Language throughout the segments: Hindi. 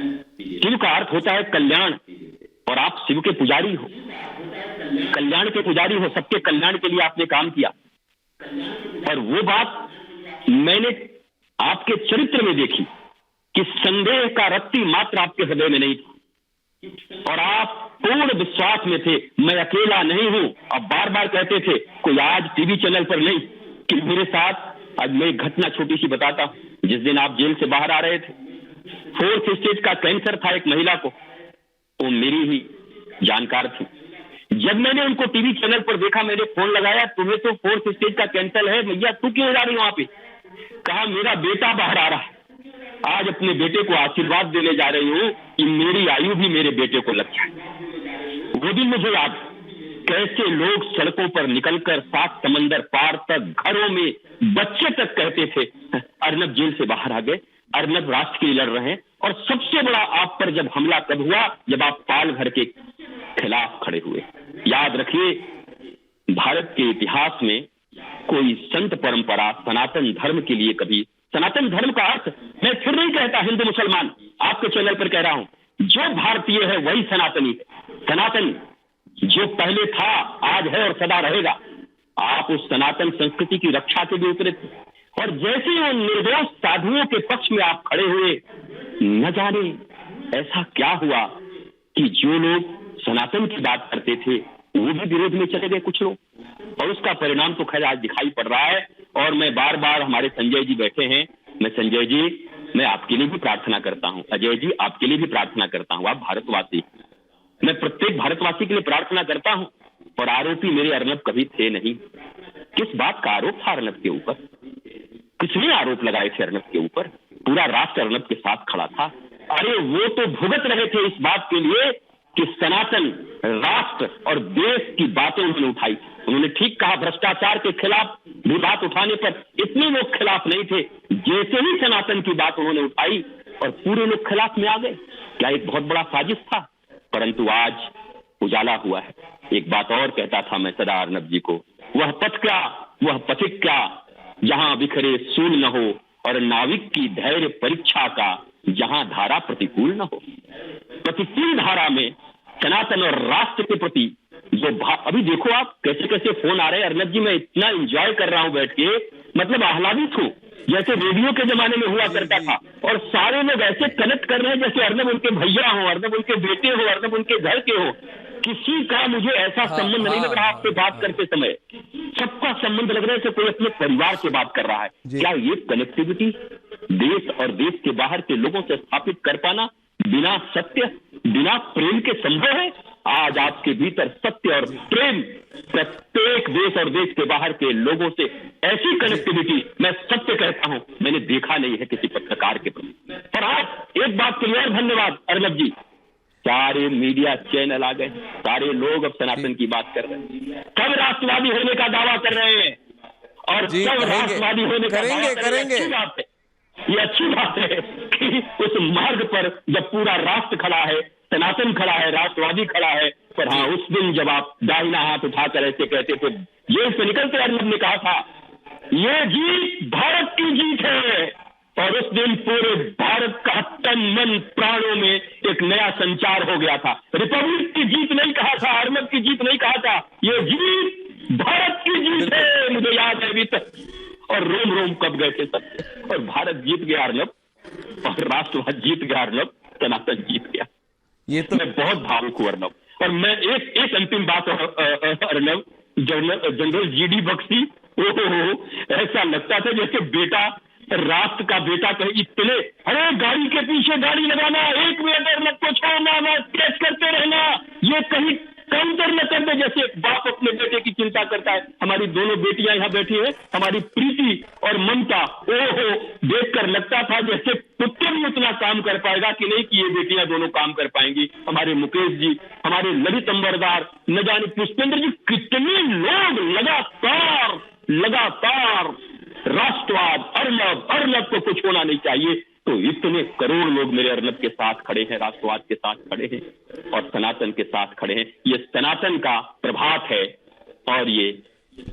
शिव का अर्थ होता है कल्याण, और आप शिव के पुजारी हो, कल्याण के पुजारी हो, सबके कल्याण के लिए आपने काम किया। और वो बात मैंने आपके चरित्र में देखी कि संदेह का रत्ती मात्र आपके हृदय में नहीं था, और आप पूर्ण विश्वास में थे, मैं अकेला नहीं हूं। अब बार बार कहते थे कोई आज टीवी चैनल पर नहीं कि मेरे साथ। आज मैं एक घटना छोटी सी बताता हूं। जिस दिन आप जेल से बाहर आ रहे थे, 4th स्टेज का कैंसर था एक महिला को, वो मेरी ही जानकार थी। जब मैंने उनको टीवी चैनल पर देखा, मैंने फोन लगाया, तुम्हें तो 4th स्टेज का कैंसर है भैया, तू क्यों जा रही वहां पे? कहा मेरा बेटा बाहर आ रहा है, आज अपने बेटे को आशीर्वाद देने जा रही हूं कि मेरी आयु भी मेरे बेटे को लग जाए। वो दिन मुझे याद, कैसे लोग सड़कों पर निकलकर 7 समंदर पार तक, घरों में बच्चे तक कहते थे अर्नब जेल से बाहर आ गए, अर्नब राष्ट्र के लिए लड़ रहे हैं। और सबसे बड़ा आप पर जब हमला कब हुआ? जब आप पाल घर के खिलाफ खड़े हुए। याद रखिए, भारत के इतिहास में कोई संत परंपरा सनातन धर्म के लिए कभी, सनातन धर्म का अर्थ मैं फिर नहीं कहता हिंदू मुसलमान, आपके चैनल पर कह रहा हूं, जो भारतीय है वही सनातनी है। सनातन जो पहले था, आज है और सदा रहेगा। आप उस सनातन संस्कृति की रक्षा के लिए उतरे थे, और जैसे उन निर्दोष साधुओं के पक्ष में आप खड़े हुए, न जाने ऐसा क्या हुआ कि जो लोग सनातन की बात करते थे वो भी विरोध में चले गए कुछ लोग, और उसका परिणाम तो खैर आज दिखाई पड़ रहा है। और मैं बार बार, हमारे संजय जी बैठे हैं, मैं संजय जी, मैं आपके लिए भी प्रार्थना करता हूं, अजय जी आपके लिए भी प्रार्थना करता हूं, आप भारतवासी, मैं प्रत्येक भारतवासी के लिए प्रार्थना करता हूं। और आरोपी मेरे अर्नब कभी थे नहीं। किस बात का आरोप था अर्नब के ऊपर? किसने आरोप लगाए थे अर्नब के ऊपर? पूरा राष्ट्र अर्नब के साथ खड़ा था। अरे वो तो भुगत रहे थे इस बात के लिए कि सनातन राष्ट्र और देश की बातें उन्होंने उठाई। उन्होंने ठीक कहा, भ्रष्टाचार के खिलाफ भी बात उठाने पर इतने लोग खिलाफ नहीं थे, जैसे ही सनातन की बात उन्होंने उठाई और पूरे लोग खिलाफ में आ गए। क्या एक बहुत बड़ा साजिश था? परंतु आज उजाला हुआ है। एक बात और कहता था मैं सदा अर्नब जी को, वह पथ क्या, वह पथिक क्या, जहां बिखरे सूल न हो, और नाविक की धैर्य परीक्षा का जहां धारा प्रतिकूल न हो। प्रतिकूल धारा में सनातन और राष्ट्र के प्रति जो अभी देखो आप कैसे कैसे फोन आ रहे हैं। अर्नब जी, मैं इतना एंजॉय कर रहा हूं बैठ के, मतलब आह्लादित हूं, जैसे रेडियो के जमाने में हुआ करता था। और सारे लोग ऐसे कनेक्ट कर रहे हैं जैसे अर्नब उनके भैया हो, अर्नब उनके बेटे हो, अर्नब उनके घर के हो। किसी का मुझे ऐसा संबंध नहीं लग रहा आपसे बात करते समय, सबका संबंध लग रहा है जैसे कोई अपने परिवार से बात कर रहा है। क्या ये कनेक्टिविटी देश और देश के बाहर के लोगों से स्थापित कर पाना बिना सत्य, बिना प्रेम के संभव है? आज आपके भीतर सत्य और प्रेम, प्रत्येक देश और देश के बाहर के लोगों से ऐसी कनेक्टिविटी, मैं सत्य कहता हूं, मैंने देखा नहीं है किसी पत्रकार के प्रति। पर आज एक बात के लिए और धन्यवाद अर्नब जी, सारे मीडिया चैनल आ गए, सारे लोग अब सनातन की बात कर रहे हैं, सब राष्ट्रवादी होने का दावा कर रहे हैं, और सब राष्ट्रवादी होने का दावा कर रहे हैं। अच्छी बात है, ये अच्छी बात है कि उस मार्ग पर जब पूरा राष्ट्र खड़ा है, सनातन खड़ा है, राष्ट्रवादी खड़ा है। पर हाँ, उस दिन जब आप दाहिना हाथ उठाकर ऐसे कहते थे, जेल से निकलते अर्नब ने कहा था ये जीत भारत की जीत है, और उस दिन पूरे भारत का तन मन प्राणों में एक नया संचार हो गया था। रिपब्लिक की जीत नहीं कहा था, अर्नब की जीत नहीं कहा था, ये जीत भारत की जीत है। मुझे याद है अभी तक, और रोम रोम कब गए थे सब, और भारत जीत गया अर्नब, और राष्ट्रवाद जीत गया अर्नब, सनातन जीत गया। ये तो मैं बहुत भावुक हूं अर्नब। और मैं एक अंतिम बात अर्नब, जनरल जीडी बख्शी, ऐसा लगता था जैसे बेटा, राष्ट्र का बेटा कहे, इतने, अरे गाड़ी के पीछे गाड़ी लगाना, 1 मिनट अर्नब को छोड़ना, बस कैच करते रहना, ये कहीं काउंटर न कर दे, जैसे बाप अपने बेटे की चिंता करता है। हमारी दोनों बेटियां यहाँ बैठी है, हमारी प्रीति और ममता, ओहो, देखकर लगता था जैसे पुत्र भी उतना काम कर पाएगा कि नहीं कि ये बेटियां दोनों काम कर पाएंगी। हमारे मुकेश जी, हमारे ललित अंबरदार, न जाने पुष्पेंद्र जी, कितने लोग लगातार राष्ट्रवाद, अर्नब को कुछ होना नहीं चाहिए, तो इतने करोड़ लोग मेरे अर्नब के साथ खड़े हैं, राष्ट्रवाद के साथ खड़े हैं और सनातन के साथ खड़े हैं। ये सनातन का प्रभात है, और ये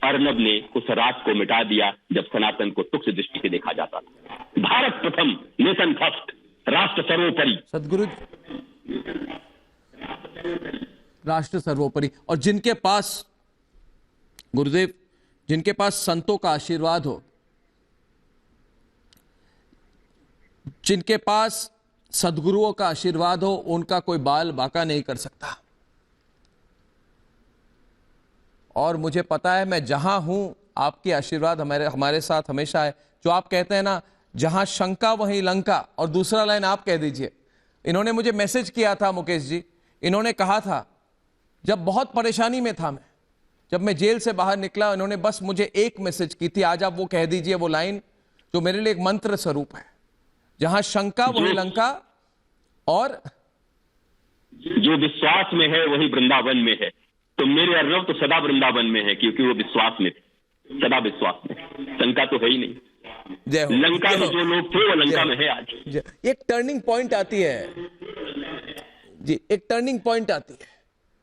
अर्नब ने उस रात को मिटा दिया जब सनातन को तुच्छ दृष्टि से देखा जाता था। भारत प्रथम, नेशन फर्स्ट, राष्ट्र सर्वोपरि। सदगुरु राष्ट्र सर्वोपरि। और जिनके पास गुरुदेव, जिनके पास संतों का आशीर्वाद हो, जिनके पास सदगुरुओं का आशीर्वाद हो, उनका कोई बाल बांका नहीं कर सकता। और मुझे पता है, मैं जहां हूं आपके आशीर्वाद हमारे साथ हमेशा है। जो आप कहते हैं ना, जहां शंका वहीं लंका, और दूसरा लाइन आप कह दीजिए। इन्होंने मुझे मैसेज किया था मुकेश जी, इन्होंने कहा था जब बहुत परेशानी में था मैं, जब मैं जेल से बाहर निकला, इन्होंने बस मुझे एक मैसेज की थी, आज आप वो कह दीजिए वो लाइन जो मेरे लिए एक मंत्र स्वरूप है, जहां शंका वहीं लंका, और जो विश्वास में है वही वृंदावन में है। तो मेरे अर्णव तो सदा वृंदावन में है, क्योंकि वो विश्वास में थे, सदा विश्वास में। शंका तो है ही नहीं। लंका में जो लोग थे वो लंका में है आज। एक टर्निंग पॉइंट आती है जी, एक टर्निंग पॉइंट आती है।